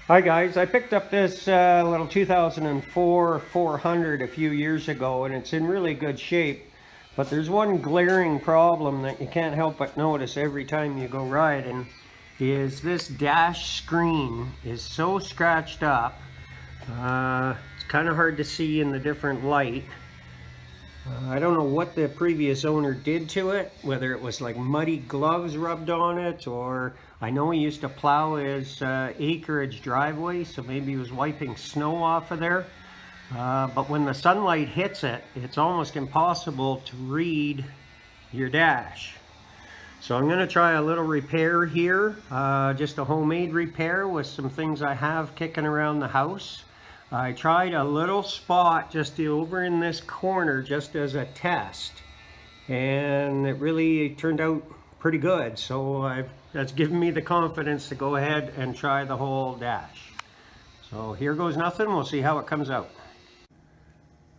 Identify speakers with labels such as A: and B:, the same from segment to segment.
A: Hi guys, I picked up this little 2004 400 a few years ago and it's in really good shape, but there's one glaring problem that you can't help but notice every time you go riding is this dash screen is so scratched up. It's kind of hard to see in the different light. I don't know what the previous owner did to it, whether it was like muddy gloves rubbed on it, or I know he used to plow his acreage driveway, so maybe he was wiping snow off of there. But when the sunlight hits it, it's almost impossible to read your dash. So I'm going to try a little repair here, just a homemade repair with some things I have kicking around the house. I tried a little spot just over in this corner just as a test, and it really turned out pretty good. So that's given me the confidence to go ahead and try the whole dash. So here goes nothing. We'll see how it comes out.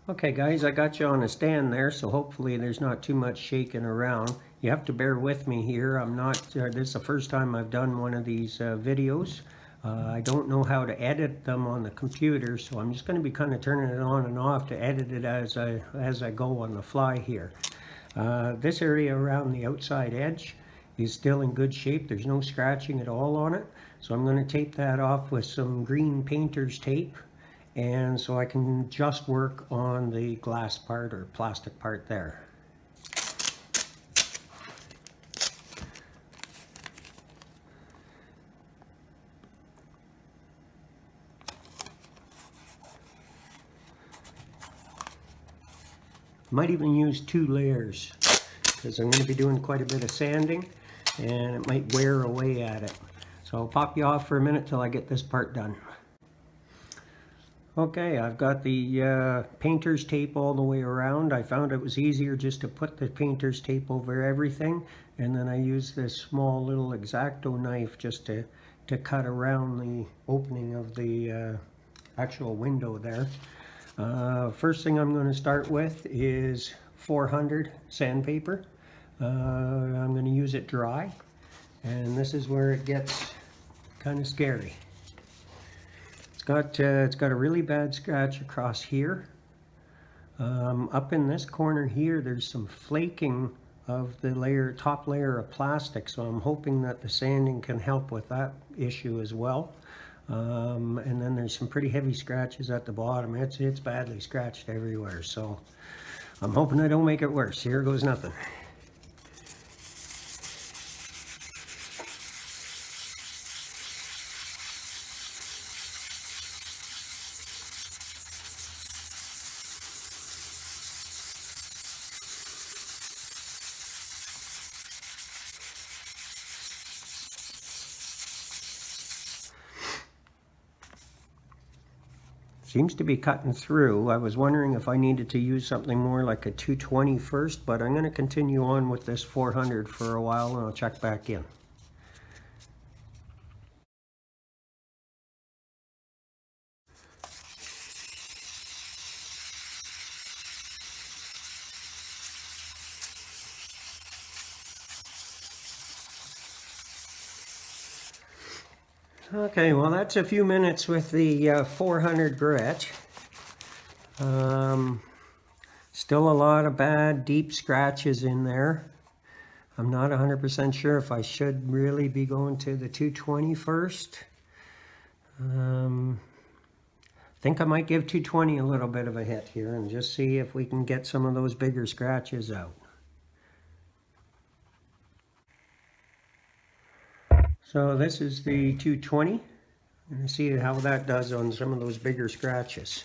A: Okay guys, I got you on a stand there, so hopefully there's not too much shaking around. You have to bear with me here. This is the first time I've done one of these videos. I don't know how to edit them on the computer, so I'm just going to be kind of turning it on and off to edit it as I go on the fly here. This area around the outside edge is still in good shape. There's no scratching at all on it. So I'm going to tape that off with some green painter's tape, and so I can just work on the glass part or plastic part there. Might even use 2 layers because I'm going to be doing quite a bit of sanding and it might wear away at it. So I'll pop you off for a minute till I get this part done. Okay, I've got the painter's tape all the way around. I found it was easier just to put the painter's tape over everything, and then I used this small little X-Acto knife just to cut around the opening of the actual window there. First thing I'm going to start with is 400 sandpaper. I'm going to use it dry, and this is where it gets kind of scary. It's got a really bad scratch across here. Up in this corner here, there's some flaking of the top layer of plastic, so I'm hoping that the sanding can help with that issue as well. And then there's some pretty heavy scratches at the bottom. It's badly scratched everywhere, so I'm hoping I don't make it worse. Here goes nothing. Seems to be cutting through. I was wondering if I needed to use something more like a 220 first, but I'm going to continue on with this 400 for a while and I'll check back in. Okay, well that's a few minutes with the 400 grit. Still a lot of bad deep scratches in there. I'm not 100% sure if I should really be going to the 220 first. I think I might give 220 a little bit of a hit here and just see if we can get some of those bigger scratches out. So this is the 220, and see how that does on some of those bigger scratches.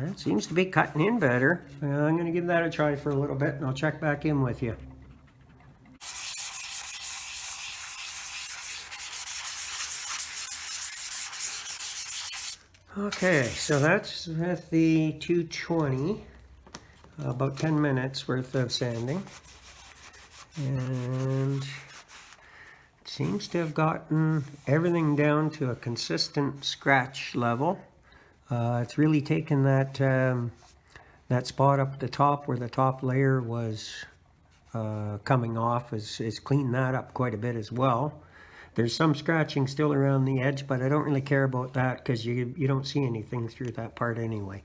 A: It seems to be cutting in better. I'm going to give that a try for a little bit and I'll check back in with you. Okay, so that's with the 220, about 10 minutes worth of sanding. And it seems to have gotten everything down to a consistent scratch level. It's really taken that that spot up the top where the top layer was coming off is cleaned that up quite a bit as well. There's some scratching still around the edge, but I don't really care about that because you don't see anything through that part anyway.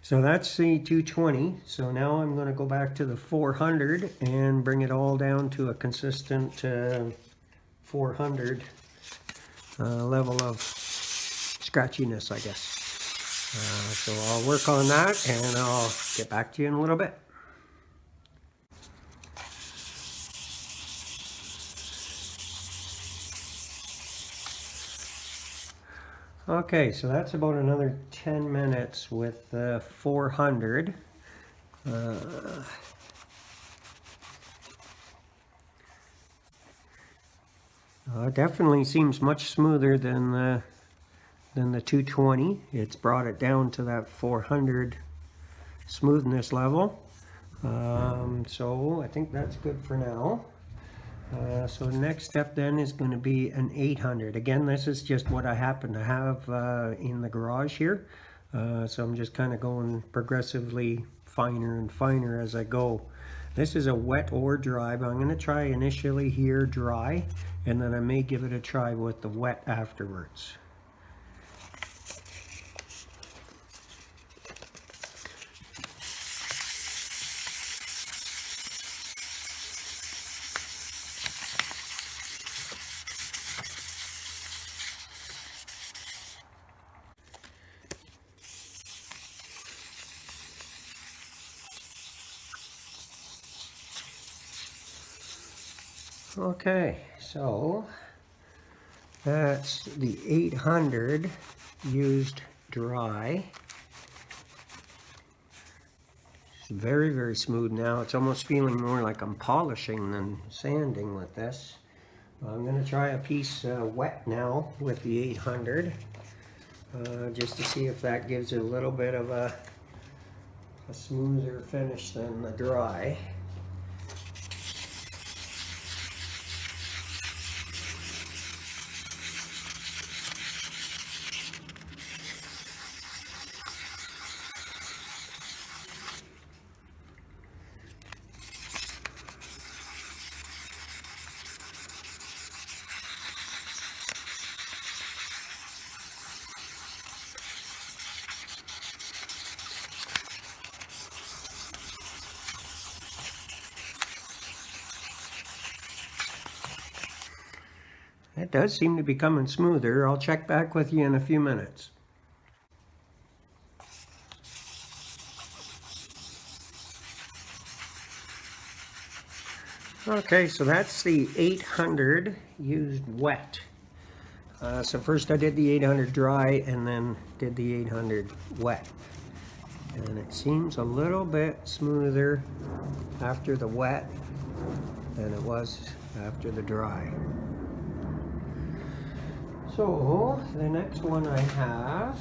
A: So that's the 220. So now I'm going to go back to the 400 and bring it all down to a consistent 400 level of scratchiness, I guess. So I'll work on that and I'll get back to you in a little bit. Okay, so that's about another 10 minutes with 400. It definitely seems much smoother than the 220. It's brought it down to that 400 smoothness level. So I think that's good for now. So the next step then is going to be an 800. Again, this is just what I happen to have in the garage here. So I'm just kind of going progressively finer and finer as I go. This is a wet or dry, but I'm going to try initially here dry, and then I may give it a try with the wet afterwards. Okay, so that's the 800 used dry. It's very, very smooth now. It's almost feeling more like I'm polishing than sanding with this. I'm going to try a piece wet now with the 800 just to see if that gives it a little bit of a smoother finish than the dry. It does seem to be coming smoother. I'll check back with you in a few minutes. Okay, so that's the 800 used wet. So first I did the 800 dry and then did the 800 wet. And it seems a little bit smoother after the wet than it was after the dry. So the next one I have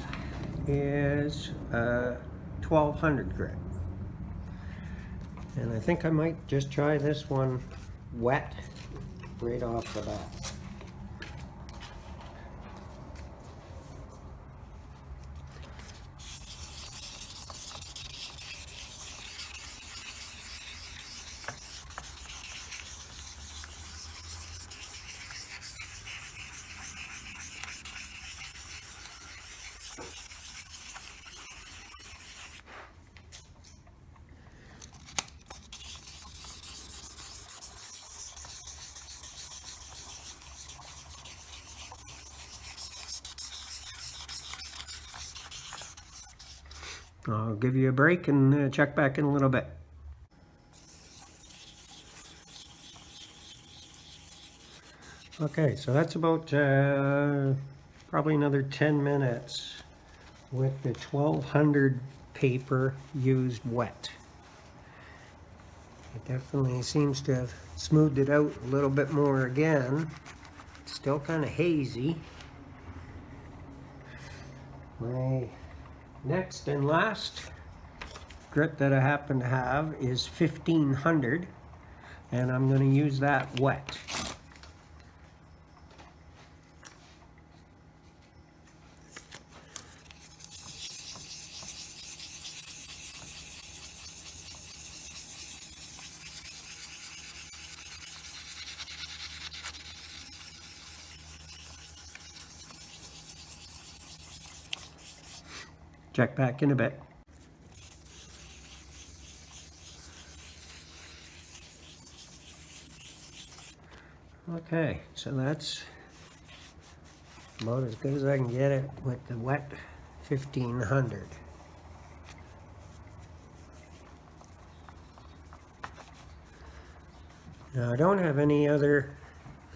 A: is 1200 grit. And I think I might just try this one wet right off the bat. I'll give you a break and check back in a little bit. Okay, so that's about probably another 10 minutes with the 1200 paper used wet. It definitely seems to have smoothed it out a little bit more again. It's still kind of hazy. My next and last grit that I happen to have is 1500, and I'm going to use that wet. Check back in a bit. Okay, so that's about as good as I can get it with the wet 1500. Now I don't have any other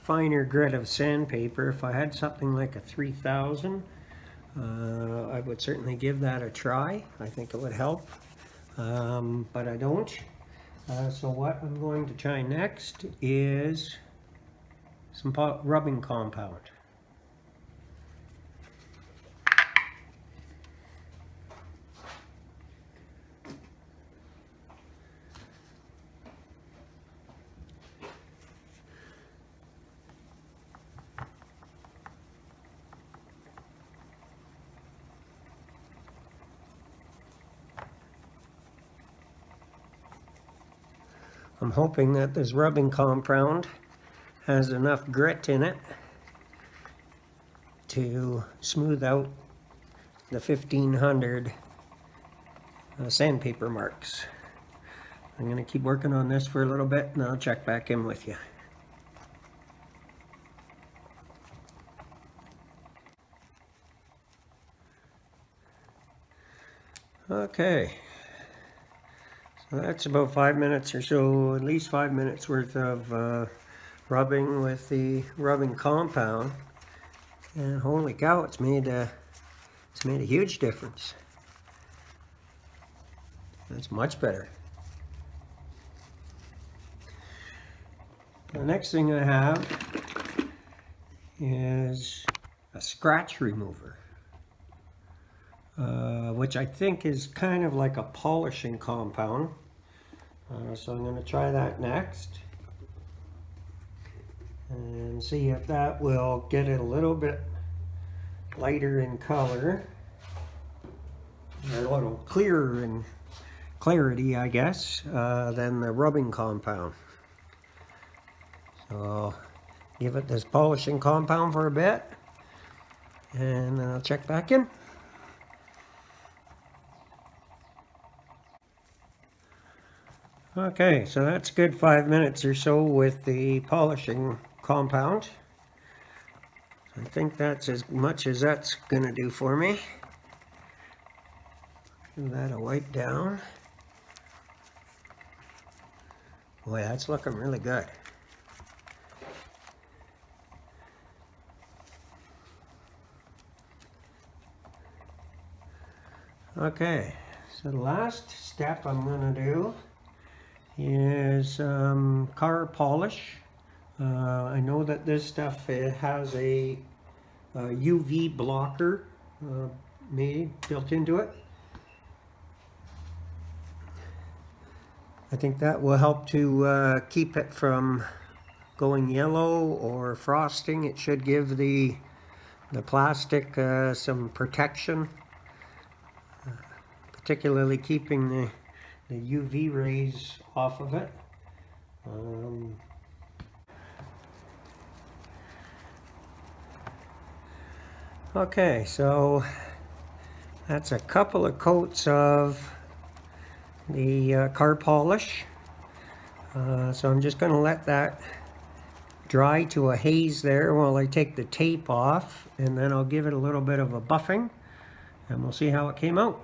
A: finer grit of sandpaper. If I had something like a 3000, I would certainly give that a try. I think it would help, but I don't. So what I'm going to try next is some rubbing compound. I'm hoping that this rubbing compound has enough grit in it to smooth out the 1500 sandpaper marks. I'm going to keep working on this for a little bit and I'll check back in with you. Okay, so that's about 5 minutes or so, at least 5 minutes worth of rubbing with the rubbing compound, and holy cow, it's made a huge difference. That's much better. The next thing I have is a scratch remover, which I think is kind of like a polishing compound. So I'm going to try that next and see if that will get it a little bit lighter in color, or a little clearer in clarity, I guess, than the rubbing compound. So give it this polishing compound for a bit and then I'll check back in. Okay, so that's a good 5 minutes or so with the polishing compound. I think that's as much as that's going to do for me. Give that a wipe down. Boy, that's looking really good. Okay, so the last step I'm going to do is car polish. I know that this stuff, it has a UV blocker built into it. I think that will help to keep it from going yellow or frosting. It should give the plastic some protection, particularly keeping the UV rays off of it. Okay, so that's a couple of coats of the car polish. So I'm just going to let that dry to a haze there while I take the tape off, and then I'll give it a little bit of a buffing and we'll see how it came out.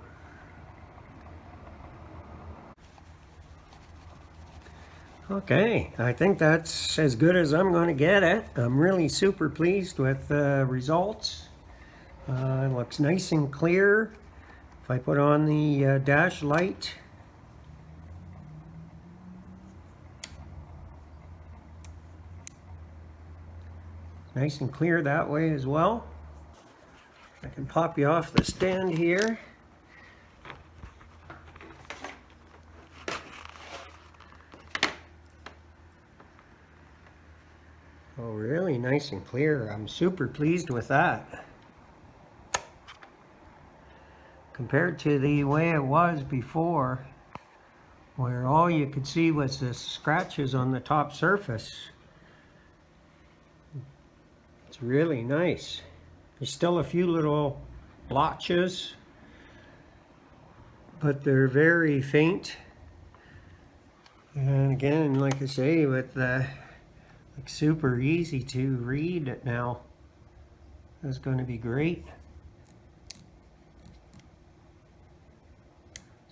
A: Okay, I think that's as good as I'm going to get it. I'm really super pleased with the results. It looks nice and clear. If I put on the dash light, nice and clear that way as well. I can pop you off the stand here. Oh, really nice and clear. I'm super pleased with that. Compared to the way it was before, where all you could see was the scratches on the top surface. It's really nice. There's still a few little blotches, but they're very faint. And again, like I say, with the like super easy to read it now. That's going to be great.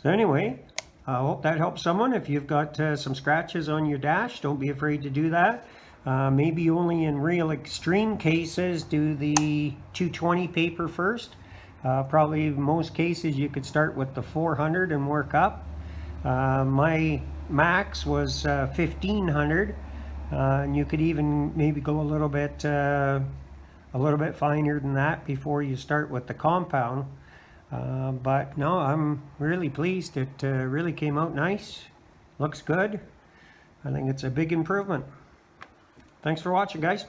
A: So anyway, I hope that helps someone. If you've got some scratches on your dash, don't be afraid to do that. Maybe only in real extreme cases do the 220 paper first. Probably most cases you could start with the 400 and work up. My max was 1500. And you could even maybe go a little bit finer than that before you start with the compound. But no, I'm really pleased. It really came out nice. Looks good. I think it's a big improvement. Thanks for watching, guys.